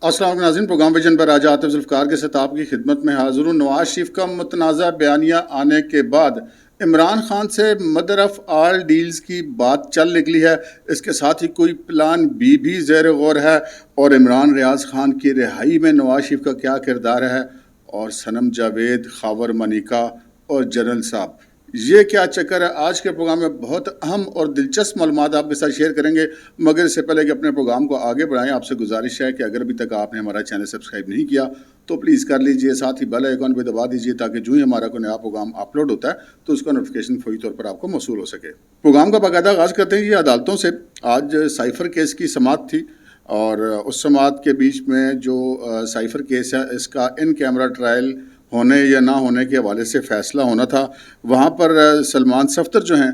السلام علیکم ناظرین، پروگرام ویژن پر آج عاطف ذوالفقار کے ساتھ آپ کی خدمت میں حاضر ہوں۔ نواز شریف کا متنازع بیانیہ آنے کے بعد عمران خان سے مدر آف آل ڈیلز کی بات چل نکلی ہے۔ اس کے ساتھ ہی کوئی پلان بی بھی زیر غور ہے، اور عمران ریاض خان کی رہائی میں نواز شریف کا کیا کردار ہے، اور صنم جاوید، خاور منیکا اور جنرل صاحب، یہ کیا چکر ہے۔ آج کے پروگرام میں بہت اہم اور دلچسپ معلومات آپ کے ساتھ شیئر کریں گے، مگر اس سے پہلے کہ اپنے پروگرام کو آگے بڑھائیں، آپ سے گزارش ہے کہ اگر ابھی تک آپ نے ہمارا چینل سبسکرائب نہیں کیا تو پلیز کر لیجئے، ساتھ ہی بیل آئیکن پہ دبا دیجئے تاکہ جو ہی ہمارا کوئی نیا پروگرام اپلوڈ ہوتا ہے تو اس کا نوٹیفیکیشن فوری طور پر آپ کو موصول ہو سکے۔ پروگرام کا باقاعدہ آغاز کرتے ہیں یہ عدالتوں سے۔ آج سائفر کیس کی سماعت تھی، اور اس سماعت کے بیچ میں جو سائفر کیس ہے اس کا ان کیمرہ ٹرائل ہونے یا نہ ہونے کے حوالے سے فیصلہ ہونا تھا۔ وہاں پر سلمان صفدر جو ہیں،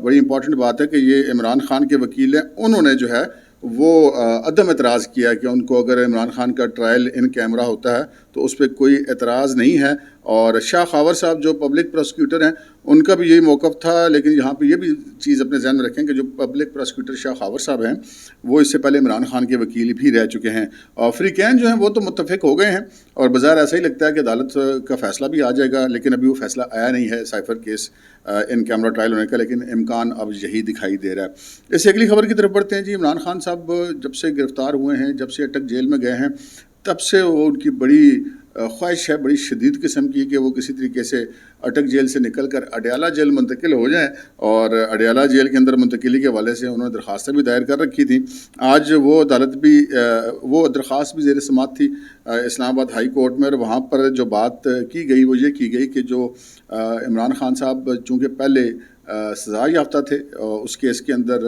بڑی امپورٹنٹ بات ہے کہ یہ عمران خان کے وکیل ہیں، انہوں نے جو ہے وہ عدم اعتراض کیا کہ ان کو اگر عمران خان کا ٹرائل ان کیمرہ ہوتا ہے تو اس پہ کوئی اعتراض نہیں ہے۔ اور شاہ خاور صاحب جو پبلک پروسیکیوٹر ہیں ان کا بھی یہی موقف تھا، لیکن یہاں پہ یہ بھی چیز اپنے ذہن میں رکھیں کہ جو پبلک پروسیکیوٹر شاہ خاور صاحب ہیں وہ اس سے پہلے عمران خان کے وکیل بھی رہ چکے ہیں، اور فریقین جو ہیں وہ تو متفق ہو گئے ہیں، اور بظاہر ایسا ہی لگتا ہے کہ عدالت کا فیصلہ بھی آ جائے گا، لیکن ابھی وہ فیصلہ آیا نہیں ہے سائفر کیس ان کیمرہ ٹرائل ہونے کا، لیکن امکان اب یہی دکھائی دے رہا ہے۔ اس اگلی خبر کی طرف بڑھتے ہیں جی۔ عمران خان صاحب جب سے گرفتار ہوئے ہیں، جب سے اٹک جیل میں گئے ہیں، تب سے وہ ان کی بڑی خواہش ہے، بڑی شدید قسم کی، کہ وہ کسی طریقے سے اٹک جیل سے نکل کر اڈیالہ جیل منتقل ہو جائیں، اور اڈیالہ جیل کے اندر منتقلی کے حوالے سے انہوں نے درخواستیں بھی دائر کر رکھی تھیں۔ آج وہ عدالت بھی وہ درخواست بھی زیر سماعت تھی اسلام آباد ہائی کورٹ میں، اور وہاں پر جو بات کی گئی وہ یہ کی گئی کہ جو عمران خان صاحب چونکہ پہلے سزا یافتہ تھے اس کیس کے اندر،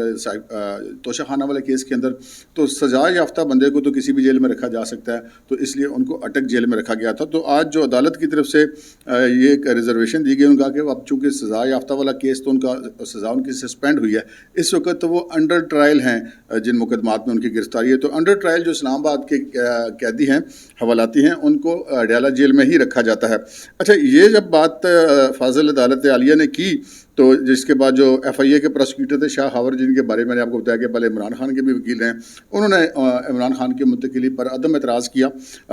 توشہ خانہ والے کیس کے اندر، تو سزا یافتہ بندے کو تو کسی بھی جیل میں رکھا جا سکتا ہے، تو اس لیے ان کو اٹک جیل میں رکھا گیا تھا۔ تو آج جو عدالت کی طرف سے یہ ایک ریزرویشن دی گئی، ان کا کہ اب چونکہ سزا یافتہ والا کیس تو ان کا سزا ان کی سسپینڈ ہوئی ہے، اس وقت وہ انڈر ٹرائل ہیں جن مقدمات میں ان کی گرفتاری ہے، تو انڈر ٹرائل جو اسلام آباد کے قیدی ہیں، حوالاتی ہیں، ان کو اڈیالہ جیل میں ہی رکھا جاتا ہے۔ اچھا، یہ جب بات فاضل عدالت عالیہ نے کی تو جس کے بعد جو ایف آئی اے کے پروسیکیوٹر تھے شاہ خاور، جن کے بارے میں نے آپ کو بتایا کہ پہلے عمران خان کے بھی وکیل ہیں، انہوں نے عمران خان کی منتقلی پر عدم اعتراض کیا۔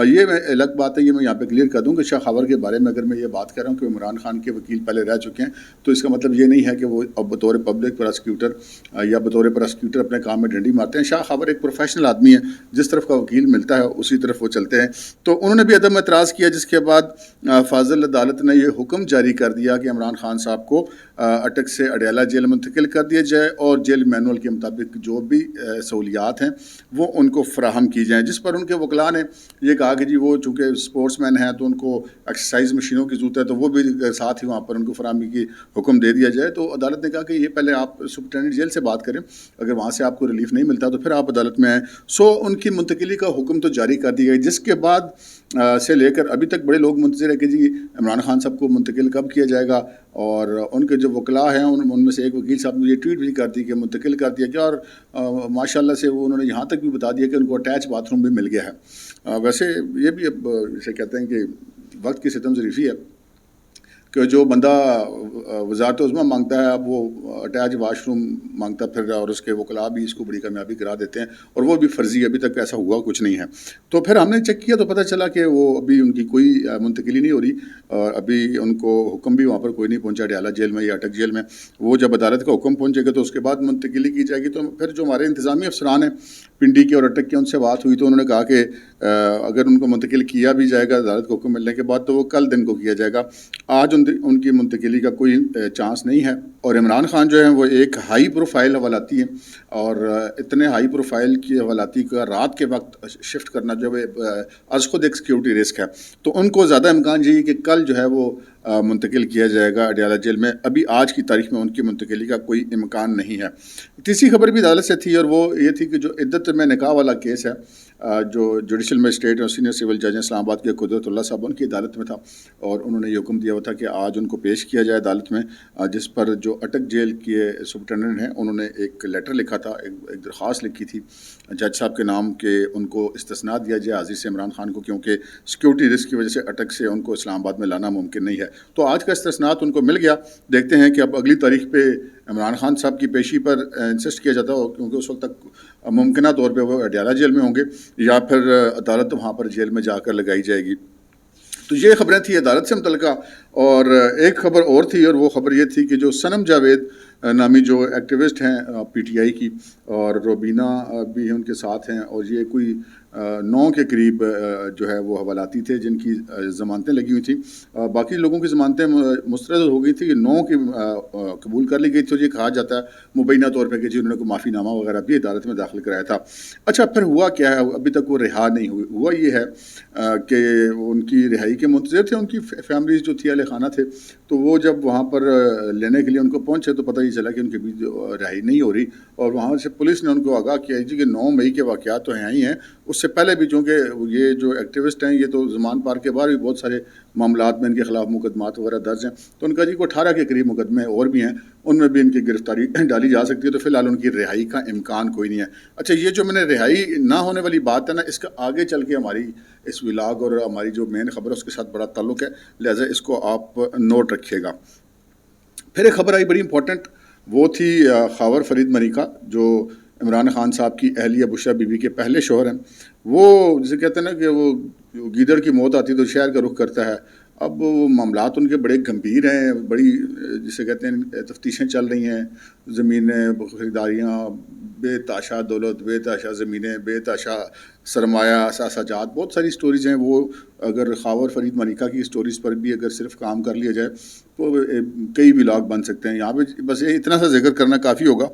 یہ میں الگ بات ہے، یہ میں یہاں پہ کلیئر کر دوں کہ شاہ خاور کے بارے میں اگر میں یہ بات کر رہا ہوں کہ عمران خان کے وکیل پہلے رہ چکے ہیں، تو اس کا مطلب یہ نہیں ہے کہ وہ اب بطور پبلک پروسیکیوٹر یا بطور پروسیکیوٹر اپنے کام میں ڈنڈی مارتے ہیں۔ شاہ خاور ایک پروفیشنل آدمی ہے، جس طرف کا وکیل ملتا ہے اسی طرف وہ چلتے ہیں، تو انہوں نے بھی عدم اعتراض کیا، جس کے بعد فاضل عدالت نے یہ حکم جاری کر دیا کہ عمران خان صاحب کو اٹک سے اڈیالہ جیل منتقل کر دیا جائے، اور جیل مینول کے مطابق جو بھی سہولیات ہیں وہ ان کو فراہم کی جائیں، جس پر ان کے وکلاء نے یہ کہا کہ جی وہ چونکہ اسپورٹس مین ہیں تو ان کو ایکسرسائز مشینوں کی ضرورت ہے، تو وہ بھی ساتھ ہی وہاں پر ان کو فراہمی کی حکم دے دیا جائے۔ تو عدالت نے کہا کہ یہ پہلے آپ سپرنٹینڈنٹ جیل سے بات کریں، اگر وہاں سے آپ کو ریلیف نہیں ملتا تو پھر آپ عدالت میں آئیں۔ ان کی منتقلی کا حکم تو جاری کر دیا گیا، جس کے بعد سے لے کر ابھی تک بڑے لوگ منتظر ہیں کہ جی عمران خان صاحب کو منتقل کب کیا جائے گا، اور ان کے جو وکلاء ہیں ان میں سے ایک وکیل صاحب نے یہ ٹویٹ بھی کر دی کہ منتقل کر دیا گیا، اور ماشاءاللہ سے وہ انہوں نے یہاں تک بھی بتا دیا کہ ان کو اٹیچ باتھ روم بھی مل گیا ہے۔ ویسے یہ بھی اب اسے کہتے ہیں کہ وقت کی ستم ظریفی ہے کہ جو بندہ وزارت عظمیٰ مانگتا ہے اب وہ اٹیچ واش روم مانگتا پھر رہا، اور اس کے وکلاء بھی اس کو بڑی کامیابی کرا دیتے ہیں، اور وہ بھی فرضی، ابھی تک ایسا ہوا کچھ نہیں ہے۔ تو پھر ہم نے چیک کیا تو پتہ چلا کہ وہ ابھی ان کی کوئی منتقلی نہیں ہو رہی، اور ابھی ان کو حکم بھی وہاں پر کوئی نہیں پہنچا اڈیالہ جیل میں یا اٹک جیل میں۔ وہ جب عدالت کا حکم پہنچے گا تو اس کے بعد منتقلی کی جائے گی۔ تو پھر جو ہمارے انتظامی افسران ہیں پنڈی کے اور اٹک کے، ان سے بات ہوئی تو انہوں نے کہا کہ اگر ان کو منتقل کیا بھی جائے گا عدالت کا حکم ملنے کے بعد تو وہ کل دن کو کیا جائے گا، آج ان کی منتقلی کا کوئی چانس نہیں ہے۔ اور عمران خان جو ہیں وہ ایک ہائی پروفائل حوالاتی ہیں، اور اتنے ہائی پروفائل کی حوالاتی کا رات کے وقت شفٹ کرنا جو ہے از خود ایک سیکیورٹی رسک ہے، تو ان کو زیادہ امکان یہی کہ کل جو ہے وہ منتقل کیا جائے گا اڈیالہ جیل میں۔ ابھی آج کی تاریخ میں ان کی منتقلی کا کوئی امکان نہیں ہے۔ تیسری خبر بھی عدالت سے تھی، اور وہ یہ تھی کہ جو عدت میں نکاح والا کیس ہے، جو جوڈیشل مجسٹریٹ اور سینئر سول جج اسلام آباد کے قدرت اللہ صاحب ان کی عدالت میں تھا، اور انہوں نے یہ حکم دیا ہوا تھا کہ آج ان کو پیش کیا جائے عدالت میں، جس پر جو اٹک جیل کے سپرنٹینڈنٹ ہیں انہوں نے ایک لیٹر لکھا تھا، ایک درخواست لکھی تھی جج صاحب کے نام کہ ان کو استثناء دیا جائے حاضری سے عمران خان کو، کیونکہ سیکیورٹی رسک کی وجہ سے اٹک سے ان کو اسلام آباد میں لانا ممکن نہیں ہے۔ تو آج کا استثناء ان کو مل گیا۔ دیکھتے ہیں کہ اب اگلی تاریخ پہ عمران خان صاحب کی پیشی پر انسسٹ کیا جاتا ہے کیونکہ اس وقت تک ممکنہ طور پہ وہ اڈیالہ جیل میں ہوں گے یا پھر عدالت وہاں پر جیل میں جا کر لگائی جائے گی. تو یہ خبریں تھیں عدالت سے متعلقہ. اور ایک خبر اور تھی اور وہ خبر یہ تھی کہ جو صنم جاوید نامی جو ایکٹیوسٹ ہیں پی ٹی آئی کی اور روبینہ بھی ان کے ساتھ ہیں اور یہ کوئی 9 کے قریب جو ہے وہ حوالاتی تھے جن کی ضمانتیں لگی ہوئی تھیں. باقی لوگوں کی ضمانتیں مسترد ہو گئی تھیں کہ 9 کی قبول کر لی گئی تھی اور یہ کہا جاتا ہے مبینہ طور پہ کہ جی انہوں نے کوئی معافی نامہ وغیرہ بھی عدالت میں داخل کرایا تھا. اچھا پھر ہوا کیا ہے؟ ابھی تک وہ رہا نہیں ہوئی. ہوا یہ ہے کہ ان کی رہائی کے منتظر تھے ان کی فیملیز جو تھی اہل خانہ تھے. تو وہ جب وہاں پر لینے کے لیے ان کو پہنچے تو پتہ یہ چلا کہ ان کے بیچ رہائی نہیں ہو رہی اور وہاں سے پولیس نے ان کو آگاہ کیا جی کہ 9 مئی کے واقعات تو ہیں ہی ہیں. اس سے پہلے بھی چونکہ یہ جو ایکٹیوسٹ ہیں یہ تو زمان پارک کے باہر بھی بہت سارے معاملات میں ان کے خلاف مقدمات وغیرہ درج ہیں. تو ان کا جی کو 18 کے قریب مقدمے اور بھی ہیں ان میں بھی ان کی گرفتاری ڈالی جا سکتی ہے. تو فی الحال ان کی رہائی کا امکان کوئی نہیں ہے. اچھا یہ جو میں نے رہائی نہ ہونے والی بات ہے نا اس کا آگے چل کے ہماری اس ولاگ اور ہماری جو مین خبر ہے اس کے ساتھ بڑا تعلق ہے لہٰذا اس کو آپ نوٹ رکھیے گا. پھر ایک خبر آئی بڑی امپورٹنٹ وہ تھی خاور فرید مریکا جو عمران خان صاحب کی اہلیہ بشرا بی بی کے پہلے شوہر ہیں. وہ جسے کہتے ہیں نا کہ وہ گیدڑ کی موت آتی تو شہر کا رخ کرتا ہے. اب وہ معاملات ان کے بڑے گمبھیر ہیں بڑی جسے کہتے ہیں تفتیشیں چل رہی ہیں. زمینیں خریداریاں بے تاشا دولت بے تاشا زمینیں بے تاشا سرمایہ اثاثہ جات بہت ساری سٹوریز ہیں. وہ اگر خاور فرید ملیکا کی سٹوریز پر بھی اگر صرف کام کر لیا جائے تو کئی ولاگ بن سکتے ہیں. یہاں پہ بس یہ اتنا سا ذکر کرنا کافی ہوگا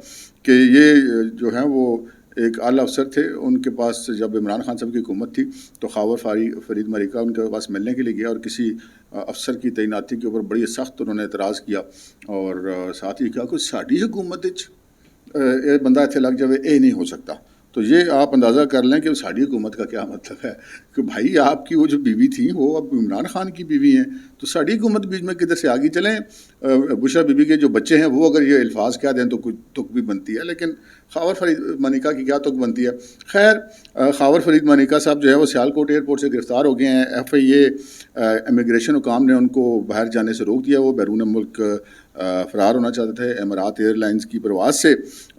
کہ یہ جو ہیں وہ ایک اعلیٰ افسر تھے. ان کے پاس جب عمران خان صاحب کی حکومت تھی تو خاور فرید ملیکا ان کے پاس ملنے کے لیے گیا اور کسی افسر کی تعیناتی کے اوپر بڑی سخت انہوں نے اعتراض کیا اور ساتھ ہی کہا کہ ساڑی حکومت یہ بندہ اتنے لگ جائے یہ نہیں ہو سکتا. تو یہ آپ اندازہ کر لیں کہ ساڑی حکومت کا کیا مطلب ہے کہ بھائی آپ کی وہ جو بیوی تھیں وہ اب عمران خان کی بیوی ہیں تو ساڑی حکومت بیچ میں کدھر سے آگے چلیں. بشرا بیوی کے جو بچے ہیں وہ اگر یہ الفاظ کہہ دیں تو کچھ تک بھی بنتی ہے لیکن خاور فرید ملیکا کی کیا تک بنتی ہے. خیر خاور فرید ملیکا صاحب جو ہے وہ سیالکوٹ ایئرپورٹ سے گرفتار ہو گئے ہیں. ایف آئی اے امیگریشن حکام نے ان کو باہر جانے سے روک دیا. وہ بیرون ملک فرار ہونا چاہتے تھے امارات ایئر لائنس کی پرواز سے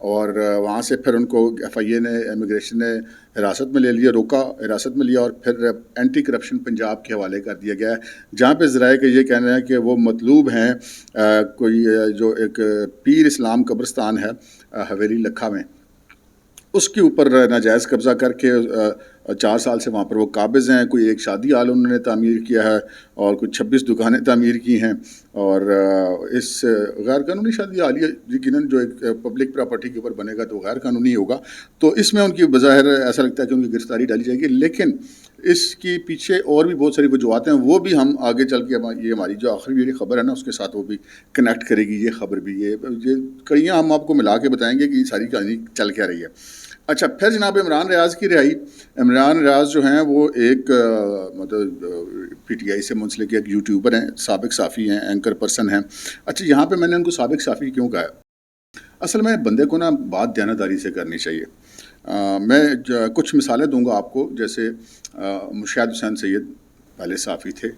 اور وہاں سے پھر ان کو ایف آئی اے نے امیگریشن نے حراست میں لے لیا روکا حراست میں لیا اور پھر اینٹی کرپشن پنجاب کے حوالے کر دیا گیا ہے جہاں پہ ذرائع کہ یہ کہہ رہے ہیں کہ وہ مطلوب ہیں کوئی جو ایک پیر اسلام قبرستان ہے حویلی لکھا میں اس کے اوپر ناجائز قبضہ کر کے 4 سال سے وہاں پر وہ قابض ہیں. کوئی ایک شادی ہال انہوں نے تعمیر کیا ہے اور کچھ 26 دکانیں تعمیر کی ہیں اور اس غیر قانونی شادی ہال یقیناً جو ایک پبلک پراپرٹی کے اوپر بنے گا تو غیر قانونی ہوگا. تو اس میں ان کی بظاہر ایسا لگتا ہے کہ ان کی گرفتاری ڈالی جائے گی لیکن اس کی پیچھے اور بھی بہت ساری وجوہات ہیں وہ بھی ہم آگے چل کے یہ ہماری جو آخری میری خبر ہے نا اس کے ساتھ وہ بھی کنیکٹ کرے گی. یہ خبر بھی یہ کڑیاں ہم آپ کو ملا کے بتائیں گے کہ یہ ساری کہانی چل کیا رہی ہے. اچھا پھر جناب عمران ریاض کی رہائی. عمران ریاض جو ہیں وہ ایک مطلب پی ٹی آئی سے منسلک ایک یوٹیوبر ہیں سابق صحافی ہیں اینکر پرسن ہیں. اچھا یہاں پہ میں نے ان کو سابق صحافی کیوں کہا ہے اصل میں بندے کو نا بات دیانتداری سے کرنی چاہیے. میں کچھ مثالیں دوں گا آپ کو جیسے مشاہد حسین سید پہلے صحافی تھے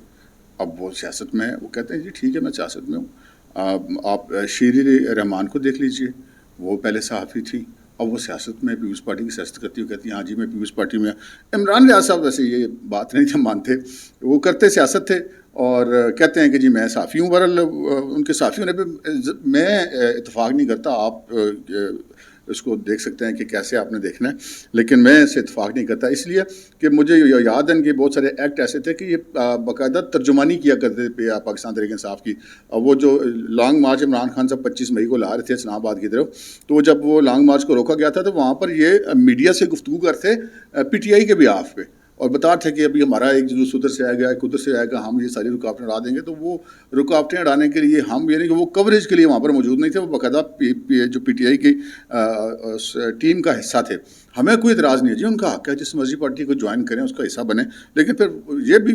اب وہ سیاست میں وہ کہتے ہیں جی ٹھیک ہے میں سیاست میں ہوں. آپ شیری رحمان کو دیکھ لیجئے وہ پہلے صحافی تھی اب وہ سیاست میں پیپلز پارٹی کی سیاست کرتی وہ کہتی ہیں ہاں جی میں پیپلز پارٹی میں. عمران ریاض صاحب ویسے یہ بات نہیں تھے مانتے وہ کرتے سیاست تھے اور کہتے ہیں کہ جی میں صحافی ہوں. بہرحال ان کے صحافی ہونے پہ میں اتفاق نہیں کرتا. آپ اس کو دیکھ سکتے ہیں کہ کیسے آپ نے دیکھنا ہے لیکن میں اس سے اتفاق نہیں کرتا اس لیے کہ مجھے یاد ہے کہ بہت سارے ایکٹ ایسے تھے کہ یہ باقاعدہ ترجمانی کیا کرتے تھے پاکستان تحریک انصاف کی. وہ جو لانگ مارچ عمران خان صاحب 25 مئی کو لا رہے تھے اسلام آباد کی طرف تو جب وہ لانگ مارچ کو روکا گیا تھا تو وہاں پر یہ میڈیا سے گفتگو کرتے پی ٹی آئی کے بیاف پہ اور بتا تھے کہ ابھی ہمارا ایک جلوس ادھر سے آئے گا ایک ادھر سے آئے گا ہم یہ ساری رکاوٹیں اڑا دیں گے. تو وہ رکاوٹیں اڑانے کے لیے ہم یعنی کہ وہ کوریج کے لیے وہاں پر موجود نہیں تھے. وہ باقاعدہ جو پی ٹی آئی کی ٹیم کا حصہ تھے. ہمیں کوئی اعتراض نہیں ہے جی ان کا حق ہے جس مرضی پارٹی کو جوائن کریں اس کا حصہ بنیں لیکن پھر یہ بھی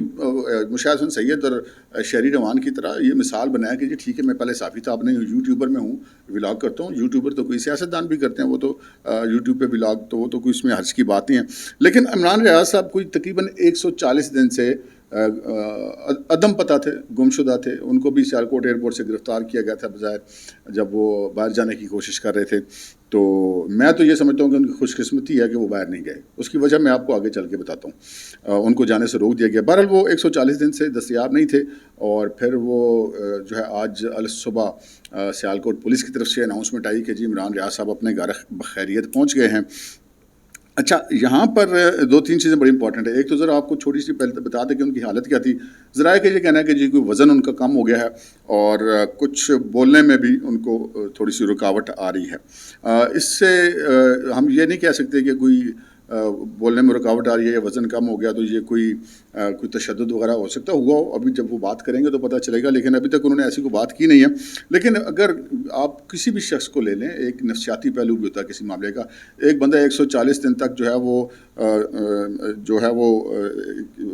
مشاہد حسین سید اور شہری روان کی طرح یہ مثال بنایا کہ جی ٹھیک ہے میں پہلے صحافی تھا اب نہیں یوٹیوبر میں ہوں ولاگ کرتا ہوں. یوٹیوبر تو کوئی سیاستدان بھی کرتے ہیں وہ تو یوٹیوب پہ ولاگ تو وہ تو کوئی اس میں حرج کی بات نہیں ہے. لیکن عمران ریاض صاحب کوئی تقریباً 140 دن سے عدم پتہ تھے، گمشدہ تھے، ان کو بھی سیالکوٹ ایئرپورٹ سے گرفتار کیا گیا تھا بظاہر جب وہ باہر جانے کی کوشش کر رہے تھے. تو میں تو یہ سمجھتا ہوں کہ ان کی خوش قسمتی ہے کہ وہ باہر نہیں گئے. اس کی وجہ میں آپ کو آگے چل کے بتاتا ہوں. ان کو جانے سے روک دیا گیا. بہرحال وہ 140 دن سے دستیاب نہیں تھے اور پھر وہ جو ہے آج صبح سیالکوٹ پولیس کی طرف سے اناؤنسمنٹ آئی کہ جی عمران ریاض صاحب اپنے گھر بخیریت پہنچ گئے ہیں. اچھا، یہاں پر 2-3 چیزیں بڑی امپورٹنٹ ہے. ایک تو ذرا آپ کو چھوٹی سی پہلے بتا دیں کہ ان کی حالت کیا تھی. ذرائع کا یہ کہنا ہے کہ جی کوئی وزن ان کا کم ہو گیا ہے اور کچھ بولنے میں بھی ان کو تھوڑی سی رکاوٹ آ رہی ہے. اس سے ہم یہ نہیں کہہ سکتے کہ کوئی بولنے میں رکاوٹ آ رہی ہے یا وزن کم ہو گیا تو یہ کوئی تشدد وغیرہ ہو سکتا ہوا ہو. ابھی جب وہ بات کریں گے تو پتہ چلے گا، لیکن ابھی تک انہوں نے ایسی کوئی بات کی نہیں ہے. لیکن اگر آپ کسی بھی شخص کو لے لیں، ایک نفسیاتی پہلو بھی ہوتا ہے کسی معاملے کا. ایک بندہ 140 دن تک جو ہے وہ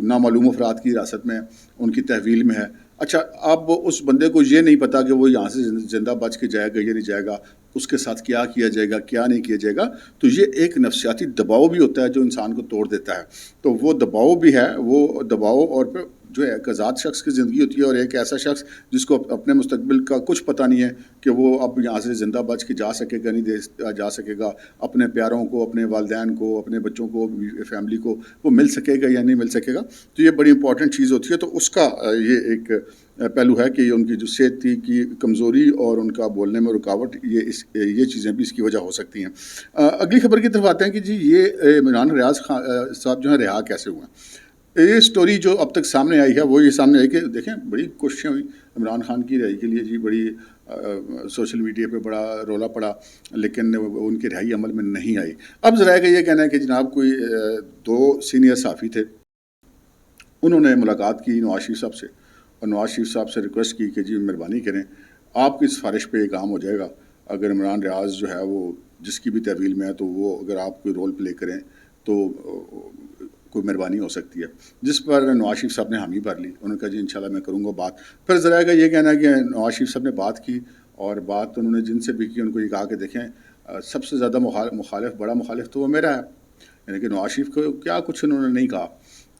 نامعلوم افراد کی حراست میں، ان کی تحویل میں ہے. اچھا، اب اس بندے کو یہ نہیں پتا کہ وہ یہاں سے زندہ بچ کے جائے گا یا نہیں جائے گا، اس کے ساتھ کیا کیا جائے گا، کیا نہیں کیا جائے گا. تو یہ ایک نفسیاتی دباؤ بھی ہوتا ہے جو انسان کو توڑ دیتا ہے. تو وہ دباؤ بھی ہے، وہ دباؤ اور پھر جو ہے ایک آزاد شخص کی زندگی ہوتی ہے اور ایک ایسا شخص جس کو اپنے مستقبل کا کچھ پتہ نہیں ہے کہ وہ اب یہاں سے زندہ بچ کے جا سکے گا نہیں جا سکے گا، اپنے پیاروں کو، اپنے والدین کو، اپنے بچوں کو، فیملی کو وہ مل سکے گا یا نہیں مل سکے گا. تو یہ بڑی امپورٹنٹ چیز ہوتی ہے. تو اس کا یہ ایک پہلو ہے کہ ان کی جو صحت کی کمزوری اور ان کا بولنے میں رکاوٹ، یہ چیزیں بھی اس کی وجہ ہو سکتی ہیں. اگلی خبر کی طرف آتے ہیں کہ جی یہ عمران ریاض صاحب جو ہیں رہا کیسے ہوئے ہیں. یہ سٹوری جو اب تک سامنے آئی ہے وہ یہ سامنے آئی کہ دیکھیں بڑی کوششیں ہوئی عمران خان کی رہائی کے لیے جی، بڑی سوشل میڈیا پہ بڑا رولا پڑا، لیکن ان کی رہائی عمل میں نہیں آئی. اب ذرائع کا یہ کہنا ہے کہ جناب کوئی 2 سینئر صحافی تھے، انہوں نے ملاقات کی نواز شریف صاحب سے اور نواز شریف صاحب سے ریکویسٹ کی کہ جی مہربانی کریں، آپ کی سفارش پہ یہ کام ہو جائے گا. اگر عمران ریاض جو ہے وہ جس کی بھی تحویل میں ہے تو وہ اگر آپ کوئی رول پلے کریں تو کوئی مہربانی ہو سکتی ہے. جس پر نواز شریف صاحب نے حامی بھر لی. انہوں نے کہا جی انشاءاللہ میں کروں گا بات. پھر ذرائع کا یہ کہنا ہے کہ نواز شریف صاحب نے بات کی اور بات انہوں نے جن سے بھی کی ان کو یہ کہا کہ دیکھیں سب سے زیادہ مخالف، بڑا مخالف تو وہ میرا ہے. یعنی کہ نواز شریف کو کیا کچھ انہوں نے نہیں کہا.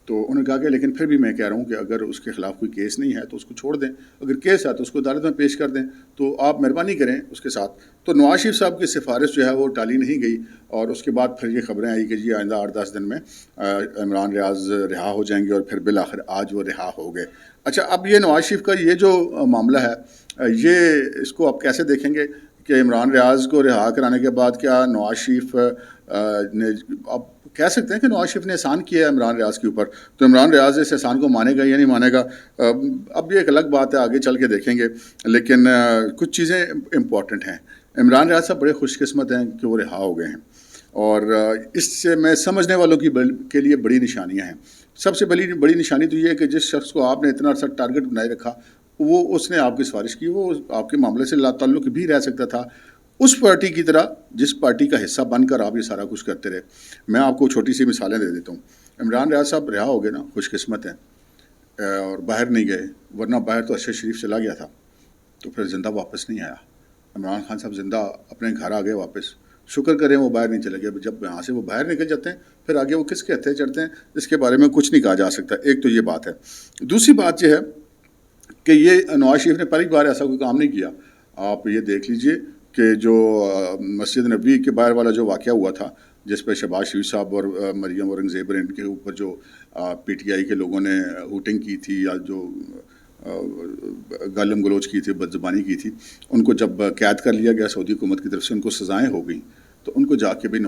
تو انہوں نے کہا کہ لیکن پھر بھی میں کہہ رہا ہوں کہ اگر اس کے خلاف کوئی کیس نہیں ہے تو اس کو چھوڑ دیں، اگر کیس ہے تو اس کو عدالت میں پیش کر دیں، تو آپ مہربانی کریں اس کے ساتھ. تو نواز شریف صاحب کی سفارش جو ہے وہ ٹالی نہیں گئی اور اس کے بعد پھر یہ خبریں آئی کہ جی آئندہ 8-10 دن میں عمران ریاض رہا ہو جائیں گے اور پھر بالآخر آج وہ رہا ہو گئے. اچھا، اب یہ نواز شریف کا یہ جو معاملہ ہے یہ اس کو آپ کیسے دیکھیں گے کہ عمران ریاض کو رہا کرانے کے بعد کیا نواز شریف نے، آپ کہہ سکتے ہیں کہ نواز شریف نے احسان کیا ہے عمران ریاض کے اوپر، تو عمران ریاض اس احسان کو مانے گا یا نہیں مانے گا اب یہ ایک الگ بات ہے، آگے چل کے دیکھیں گے. لیکن کچھ چیزیں امپورٹنٹ ہیں. عمران ریاض صاحب بڑے خوش قسمت ہیں کہ وہ رہا ہو گئے ہیں اور اس سے میں سمجھنے والوں کے لیے بڑی نشانیاں ہیں. سب سے بڑی نشانی تو یہ ہے کہ جس شخص کو آپ نے اتنا عرصہ ٹارگٹ بنائے رکھا اس نے آپ کی سفارش کی، وہ آپ کے معاملے سے لا تعلق بھی رہ سکتا تھا اس پارٹی کی طرح جس پارٹی کا حصہ بن کر آپ یہ سارا کچھ کرتے رہے. میں آپ کو چھوٹی سی مثالیں دے دیتا ہوں. عمران ریاض صاحب رہا ہو گئے نا، خوش قسمت ہیں اور باہر نہیں گئے، ورنہ باہر تو ارشد شریف چلا گیا تھا تو پھر زندہ واپس نہیں آیا. عمران خان صاحب زندہ اپنے گھر آ گئے واپس. شکر کریں وہ باہر نہیں چلے گئے. جب یہاں سے وہ باہر نکل جاتے ہیں پھر آگے وہ کس کے ہتھے چڑھتے ہیں اس کے بارے میں کچھ نہیں کہا جا سکتا. ایک تو یہ بات ہے. دوسری بات یہ ہے کہ یہ نواز شریف نے پہلی بار ایسا کوئی کام نہیں کیا. آپ یہ دیکھ لیجئے کہ جو مسجد نبوی کے باہر والا جو واقعہ ہوا تھا جس پہ شہباز شریف صاحب اور مریم اورنگزیب ان کے اوپر جو پی ٹی آئی کے لوگوں نے ہوٹنگ کی تھی یا جو گالم گلوچ کی تھی، بد زبانی کی تھی، ان کو جب قید کر لیا گیا سعودی حکومت کی طرف سے، ان کو سزائیں ہو گئیں تو ان کو جا کے بھی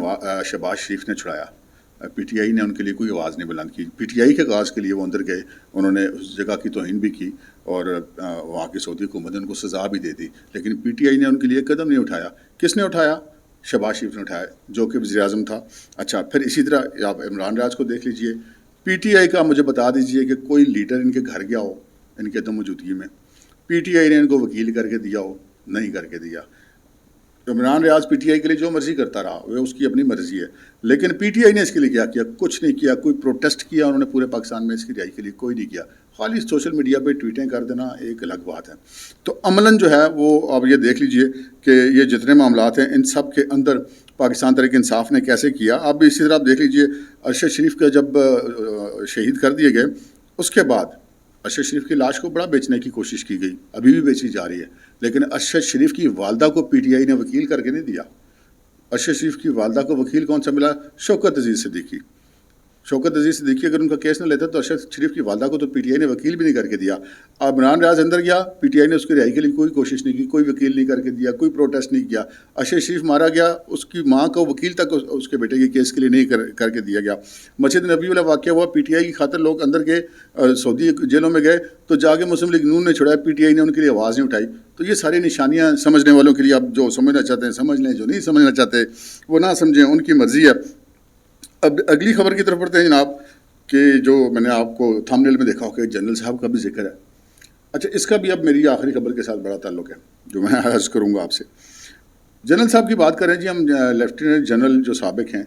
شہباز شریف نے چھڑایا. پی ٹی آئی نے ان کے لیے کوئی آواز نہیں بلند کی. پی ٹی آئی کے کاز کے لیے وہ اندر گئے، انہوں نے اس جگہ کی توہین بھی کی اور وہاں کی سعودی حکومت نے ان کو سزا بھی دے دی، لیکن پی ٹی آئی نے ان کے لیے قدم نہیں اٹھایا. کس نے اٹھایا؟ شہباز شریف نے اٹھایا جو کہ وزیر اعظم تھا. اچھا، پھر اسی طرح آپ عمران ریاض کو دیکھ لیجئے. پی ٹی آئی کا مجھے بتا دیجئے کہ کوئی لیڈر ان کے گھر گیا ہو ان کے عدم موجودگی میں، پی ٹی آئی نے ان کو وکیل کر کے دیا ہو؟ نہیں کر کے دیا. عمران ریاض پی ٹی آئی کے لیے جو مرضی کرتا رہا، وہ اس کی اپنی مرضی ہے، لیکن پی ٹی آئی نے اس کے لیے کیا کیا؟ کچھ نہیں کیا. کوئی پروٹیسٹ کیا انہوں نے پورے پاکستان میں اس کی رہائی کے لیے؟ کوئی نہیں کیا. خالی سوشل میڈیا پہ ٹویٹیں کر دینا ایک الگ بات ہے. تو عملاً جو ہے وہ آپ یہ دیکھ لیجئے کہ یہ جتنے معاملات ہیں ان سب کے اندر پاکستان تحریک انصاف نے کیسے کیا. اب اسی طرح آپ دیکھ لیجئے ارشد شریف کا جب شہید کر دیے گئے اس کے بعد ارشد شریف کی لاش کو بڑا بیچنے کی کوشش کی گئی، ابھی بھی بیچی جا رہی ہے، لیکن ارشد شریف کی والدہ کو پی ٹی آئی نے وکیل کر کے نہیں دیا۔ ارشد شریف کی والدہ کو وکیل کون سا ملا؟ شوکت عزیز صدیقی۔ شوکت عزیز صدیقی اگر ان کا کیس نہ لیتا تو ارشد شریف کی والدہ کو تو پی ٹی آئی نے وکیل بھی نہیں کر کے دیا۔ اب عمران ریاض اندر گیا، پی ٹی آئی نے اس کی رہائی کے لیے کوئی کوشش نہیں کی، کوئی وکیل نہیں کر کے دیا، کوئی پروٹیسٹ نہیں کیا۔ ارشد شریف مارا گیا، اس کی ماں کو وکیل تک اس کے بیٹے کے کیس کے لیے نہیں کر کے دیا گیا۔ مسجد نبی والا واقعہ ہوا، پی ٹی آئی کی خاطر لوگ اندر گئے، سعودی جیلوں میں گئے، تو جا کے مسلم لیگ نون نے چھڑایا، پی ٹی آئی نے ان کے لیے آواز نہیں اٹھائی۔ تو یہ ساری نشانیاں سمجھنے والوں کے لیے، آپ جو سمجھنا چاہتے ہیں سمجھ لیں، جو نہیں سمجھنا چاہتے وہ نہ سمجھیں، ان کی مرضی ہے۔ اب اگلی خبر کی طرف پڑھتے ہیں جناب، کہ جو میں نے آپ کو تھمب نیل میں دیکھا ہو کہ جنرل صاحب کا بھی ذکر ہے۔ اچھا، اس کا بھی اب میری آخری خبر کے ساتھ بڑا تعلق ہے جو میں عرض کروں گا آپ سے۔ جنرل صاحب کی بات کریں جی، ہم لیفٹیننٹ جنرل جو سابق ہیں،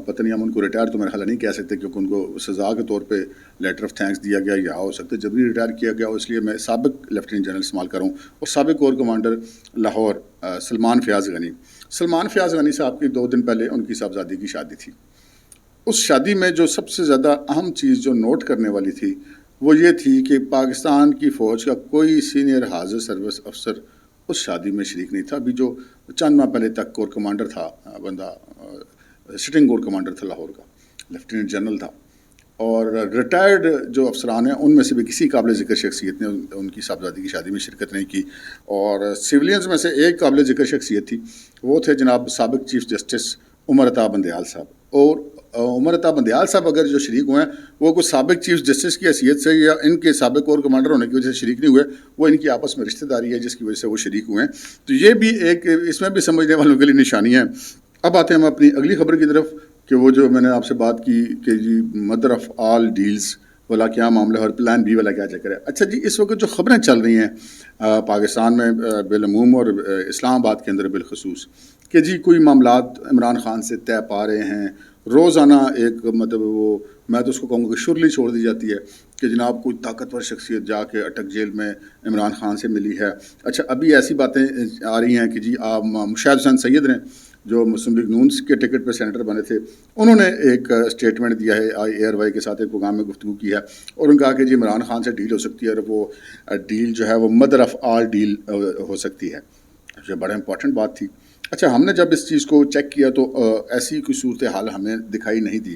پتہ نہیں ہم ان کو ریٹائر تو میرا خیال نہیں کہہ سکتے، کیونکہ ان کو سزا کے طور پہ لیٹر آف تھینکس دیا گیا، یا ہو سکتا ہے جبری ریٹائر کیا گیا ہو، اس لیے میں سابق لیفٹیننٹ جنرل استعمال کروں۔ اور سابق کور کمانڈر لاہور سلمان فیاض غنی، سلمان فیاض غنی صاحب کی 2 دن پہلے ان کی صاحبزادی کی شادی تھی۔ اس شادی میں جو سب سے زیادہ اہم چیز جو نوٹ کرنے والی تھی وہ یہ تھی کہ پاکستان کی فوج کا کوئی سینئر حاضر سروس افسر اس شادی میں شریک نہیں تھا۔ ابھی جو چند ماہ پہلے تک کور کمانڈر تھا بندہ، سٹنگ کور کمانڈر تھا لاہور کا، لیفٹیننٹ جنرل تھا، اور ریٹائرڈ جو افسران ہیں ان میں سے بھی کسی قابل ذکر شخصیت نے ان کی صاحبزادی کی شادی میں شرکت نہیں کی۔ اور سولینز میں سے ایک قابل ذکر شخصیت تھی، وہ تھے جناب سابق چیف جسٹس عمر عطا بندیال صاحب۔ اور عمر عطا بندیال صاحب اگر جو شریک ہوئے ہیں وہ کوئی سابق چیف جسٹس کی حیثیت سے یا ان کے سابق کور کمانڈر ہونے کی وجہ سے شریک نہیں ہوئے، وہ ان کی آپس میں رشتہ داری ہے جس کی وجہ سے وہ شریک ہوئے ہیں۔ تو یہ بھی ایک اس میں بھی سمجھنے والوں کے لیے نشانی ہے۔ اب آتے ہیں ہم اپنی اگلی خبر کی طرف، کہ وہ جو میں نے آپ سے بات کی کہ جی مدر آف آل ڈیلز والا کیا معاملہ ہے اور پلان بی والا کیا چکر ہے۔ اچھا جی، اس وقت جو خبریں چل رہی ہیں پاکستان میں بالعموم اور اسلام آباد کے اندر بالخصوص، کہ جی کوئی معاملات عمران خان سے طے پا رہے ہیں، روزانہ ایک مطلب وہ میں تو اس کو کہوں گا کہ شرلی چھوڑ دی جاتی ہے کہ جناب کوئی طاقتور شخصیت جا کے اٹک جیل میں عمران خان سے ملی ہے۔ اچھا، ابھی ایسی باتیں آ رہی ہیں کہ جی آپ مشاہد حسین سید نے جو مسلم لیگ نون کے ٹکٹ پہ سینیٹر بنے تھے، انہوں نے ایک اسٹیٹمنٹ دیا ہے، ایئر وائی کے ساتھ ایک پروگرام میں گفتگو کی ہے، اور انہوں نے کہا کہ جی عمران خان سے ڈیل ہو سکتی ہے، اور وہ ڈیل جو ہے وہ مدر آف آل ڈیل ہو سکتی ہے۔ یہ بڑا امپورٹنٹ بات تھی۔ اچھا، ہم نے جب اس چیز کو چیک کیا تو ایسی کوئی صورتحال ہمیں دکھائی نہیں دی۔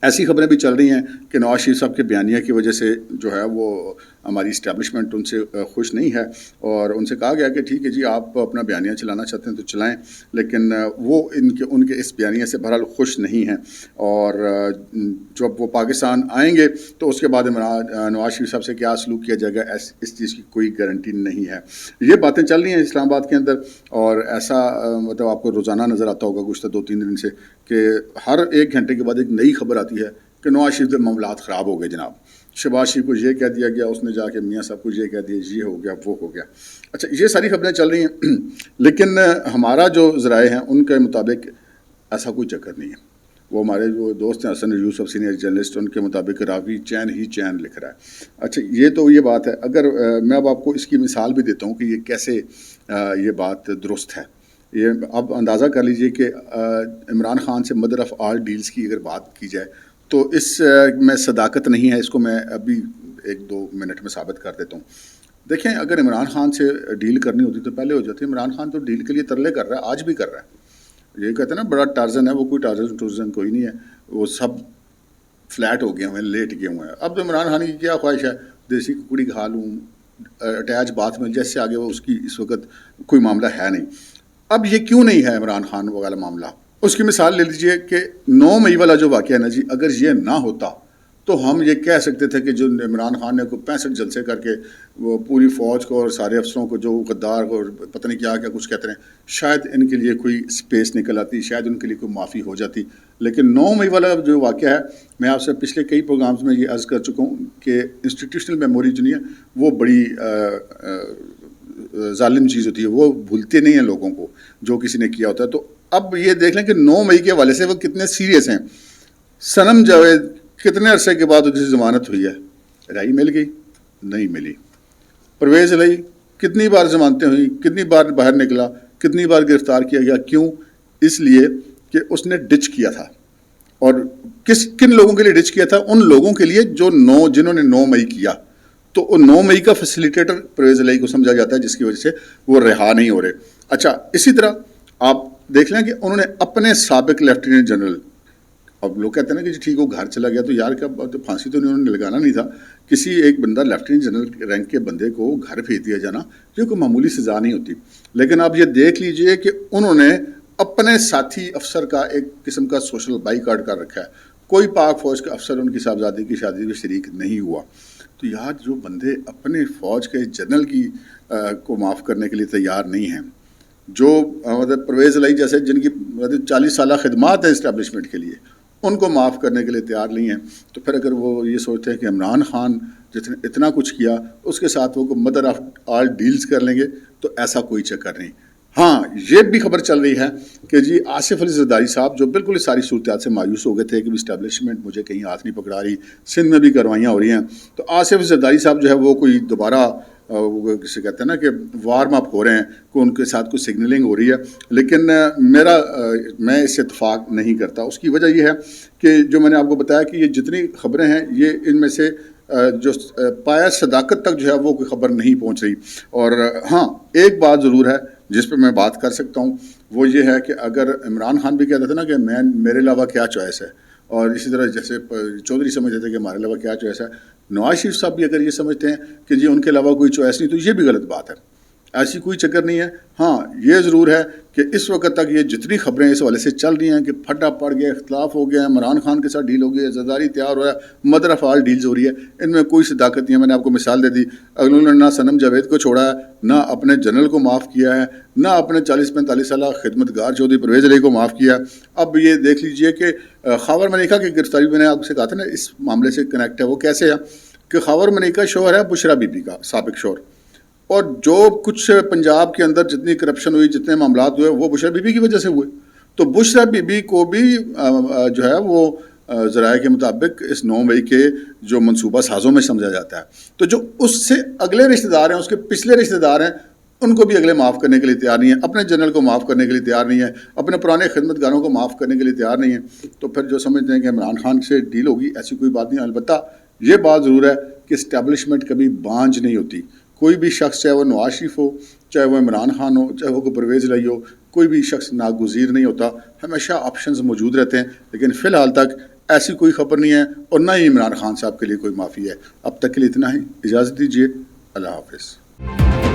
ایسی خبریں بھی چل رہی ہیں کہ نواز شریف صاحب کے بیانیہ کی وجہ سے جو ہے وہ ہماری اسٹیبلشمنٹ ان سے خوش نہیں ہے، اور ان سے کہا گیا کہ ٹھیک ہے جی آپ اپنا بیانیہ چلانا چاہتے ہیں تو چلائیں، لیکن وہ ان کے اس بیانیہ سے بہرحال خوش نہیں ہیں، اور جب وہ پاکستان آئیں گے تو اس کے بعد نواز شریف صاحب سے کیا سلوک کیا جائے گا اس چیز کی کوئی گارنٹی نہیں ہے۔ یہ باتیں چل رہی ہیں اسلام آباد کے اندر، اور ایسا مطلب آپ کو روزانہ نظر آتا ہوگا گزشتہ 2-3 دن سے کہ ہر 1 گھنٹے کے بعد ایک نئی خبر آتی ہے کہ نواز شریف کے معاملات خراب ہو گئے جناب، شہباز شریف کو یہ کہہ دیا گیا، اس نے جا کے میاں صاحب کو یہ کہہ دیا، یہ ہو گیا وہ ہو گیا۔ اچھا، یہ ساری خبریں چل رہی ہیں، لیکن ہمارا جو ذرائع ہیں ان کے مطابق ایسا کوئی چکر نہیں ہے۔ وہ ہمارے جو دوست ہیں حسن یوسف سینئر جرنلسٹ، ان کے مطابق راوی چین ہی چین لکھ رہا ہے۔ اچھا، یہ تو یہ بات ہے۔ اگر میں اب آپ کو اس کی مثال بھی دیتا ہوں کہ یہ کیسے یہ بات درست ہے، یہ اب اندازہ کر لیجئے کہ عمران خان سے مدر آف آل ڈیلز کی اگر بات کی جائے تو اس میں صداقت نہیں ہے، اس کو میں ابھی 1-2 منٹ میں ثابت کر دیتا ہوں۔ دیکھیں، اگر عمران خان سے ڈیل کرنی ہوتی تو پہلے ہو جاتی۔ عمران خان تو ڈیل کے لیے ترلے کر رہا ہے، آج بھی کر رہا ہے۔ یہ کہتے ہیں نا بڑا ٹارزن ہے، وہ کوئی ٹارزن کوئی نہیں ہے، وہ سب فلیٹ ہو گئے ہوئے ہیں، لیٹ گئے ہوئے ہیں۔ اب عمران خان کی کیا خواہش ہے، دیسی ککڑی کھا لوں، اٹیچ باتھ میں، جیسے آگے وہ اس کی اس وقت کوئی معاملہ ہے نہیں۔ اب یہ کیوں نہیں ہے عمران خان والا معاملہ؟ اس کی مثال لے لیجئے کہ 9 مئی والا جو واقعہ ہے نا جی، اگر یہ نہ ہوتا تو ہم یہ کہہ سکتے تھے کہ جو عمران خان نے کوئی 65 جلسے کر کے وہ پوری فوج کو اور سارے افسروں کو جو غدار اور پتہ نہیں کیا کیا کچھ کہتے ہیں، شاید ان کے لیے کوئی سپیس نکل آتی، شاید ان کے لیے کوئی معافی ہو جاتی۔ لیکن 9 مئی والا جو واقعہ ہے، میں آپ سے پچھلے کئی پروگرامز میں یہ عرض کر چکا ہوں کہ انسٹیٹیوشنل میموری جو نہیں ہے وہ بڑی ظالم چیز ہوتی ہے، وہ بھولتے نہیں ہیں لوگوں کو جو کسی نے کیا ہوتا ہے۔ تو اب یہ دیکھ لیں کہ 9 مئی کے حوالے سے وہ کتنے سیریس ہیں۔ صنم جاوید کتنے عرصے کے بعد جس ضمانت ہوئی ہے، رہائی مل گئی؟ نہیں ملی۔ پرویز علی کتنی بار ضمانتیں ہوئی، کتنی بار باہر نکلا، کتنی بار گرفتار کیا گیا، کیوں؟ اس لیے کہ اس نے ڈچ کیا تھا، اور کن لوگوں کے لیے ڈچ کیا تھا؟ ان لوگوں کے لیے جنہوں نے 9 مئی کیا. تو 9 مئی کا فیسیلیٹیٹر پرویز الہی کو سمجھا جاتا ہے، جس کی وجہ سے وہ رہا نہیں ہو رہے. اچھا، اسی طرح آپ دیکھ لیں کہ انہوں نے اپنے سابق لیفٹیننٹ جنرل، اب لوگ کہتے ہیں نا کہ جی ٹھیک وہ گھر چلا گیا، تو یار کیا پھانسی تو انہوں نے لگانا نہیں تھا. کسی ایک بندہ لیفٹیننٹ جنرل رینک کے بندے کو گھر بھیج دیا جانا یہ کوئی معمولی سزا نہیں ہوتی. لیکن آپ یہ دیکھ لیجئے کہ انہوں نے اپنے ساتھی افسر کا ایک قسم کا سوشل بائیکاٹ کر رکھا ہے. کوئی پاک فوج کا افسر ان کی صاحبزادی کی شادی میں شریک نہیں ہوا. تو یار جو بندے اپنے فوج کے جنرل کی کو معاف کرنے کے لیے تیار نہیں ہیں، جو مطلب پرویز الہی جیسے جن کی 40 سالہ خدمات ہیں اسٹیبلشمنٹ کے لیے، ان کو معاف کرنے کے لیے تیار نہیں ہیں، تو پھر اگر وہ یہ سوچتے ہیں کہ عمران خان جس نے اتنا کچھ کیا اس کے ساتھ وہ مدر آف آل ڈیلز کر لیں گے، تو ایسا کوئی چکر نہیں. ہاں، یہ بھی خبر چل رہی ہے کہ جی آصف علی زرداری صاحب جو بالکل اس ساری صورتحال سے مایوس ہو گئے تھے کہ اسٹیبلشمنٹ مجھے کہیں ہاتھ نہیں پکڑا رہی، سندھ میں بھی کاروائیاں ہو رہی ہیں، تو آصف زرداری صاحب جو ہے وہ کوئی دوبارہ کسے کہتے ہیں نا کہ وارم اپ ہو رہے ہیں، کہ ان کے ساتھ کوئی سگنلنگ ہو رہی ہے. لیکن میں اس سے اتفاق نہیں کرتا. اس کی وجہ یہ ہے کہ جو میں نے آپ کو بتایا کہ یہ جتنی خبریں ہیں یہ ان میں سے جو پایا صداقت تک جو ہے وہ کوئی خبر نہیں پہنچ رہی. اور ہاں، ایک بات ضرور ہے جس پہ میں بات کر سکتا ہوں، وہ یہ ہے کہ اگر عمران خان بھی کہتا تھا نا کہ میرے علاوہ کیا چوائس ہے، اور اسی طرح جیسے چودھری سمجھتے تھے کہ ہمارے علاوہ کیا چوائس ہے، نواز شریف صاحب بھی اگر یہ سمجھتے ہیں کہ جی ان کے علاوہ کوئی چوائس نہیں، تو یہ بھی غلط بات ہے. ایسی کوئی چکر نہیں ہے. ہاں، یہ ضرور ہے کہ اس وقت تک یہ جتنی خبریں اس حوالے سے چل رہی ہیں کہ پھٹا پڑ گیا، اختلاف ہو گیا، عمران خان کے ساتھ ڈیل ہو گئی، زرداری تیار ہو رہا ہے، مدر آف آل ڈیلز ہو رہی ہے، ان میں کوئی صداقت نہیں ہے. میں نے آپ کو مثال دے دی، انہوں نے نہ صنم جاوید کو چھوڑا ہے، نہ اپنے جنرل کو معاف کیا ہے، نہ اپنے 40-45 سالہ خدمتگار چودھری پرویز الہی کو معاف کیا. اب یہ دیکھ لیجئے کہ خاور ملیکہ کی گرفتاری، میں نے آپ سے کہا تھا نا اس معاملے سے کنیکٹ ہے. وہ کیسے ہے کہ خاور ملیکہ شوہر ہے بشرا بی بی کا، سابق شوہر، اور جو کچھ پنجاب کے اندر جتنی کرپشن ہوئی، جتنے معاملات ہوئے، وہ بشرا بی بی کی وجہ سے ہوئے. تو بشرا بی بی کو بھی جو ہے وہ ذرائع کے مطابق اس 9 مئی کے جو منصوبہ سازوں میں سمجھا جاتا ہے. تو جو اس سے اگلے رشتہ دار ہیں، اس کے پچھلے رشتہ دار ہیں، ان کو بھی اگلے معاف کرنے کے لیے تیار نہیں ہیں، اپنے جنرل کو معاف کرنے کے لیے تیار نہیں ہیں، اپنے پرانے خدمتگاروں کو معاف کرنے کے لیے تیار نہیں ہیں. تو پھر جو سمجھتے ہیں کہ عمران خان سے ڈیل ہوگی، ایسی کوئی بات نہیں. البتہ یہ بات ضرور ہے کہ اسٹیبلشمنٹ کبھی بانجھ نہیں ہوتی. کوئی بھی شخص، چاہے وہ نواز شریف ہو، چاہے وہ عمران خان ہو، چاہے وہ کوئی پرویز الہی ہو، کوئی بھی شخص ناگزیر نہیں ہوتا. ہمیشہ آپشنز موجود رہتے ہیں. لیکن فی الحال تک ایسی کوئی خبر نہیں ہے، اور نہ ہی عمران خان صاحب کے لیے کوئی معافی ہے. اب تک کے لیے اتنا ہی. اجازت دیجیے. اللہ حافظ.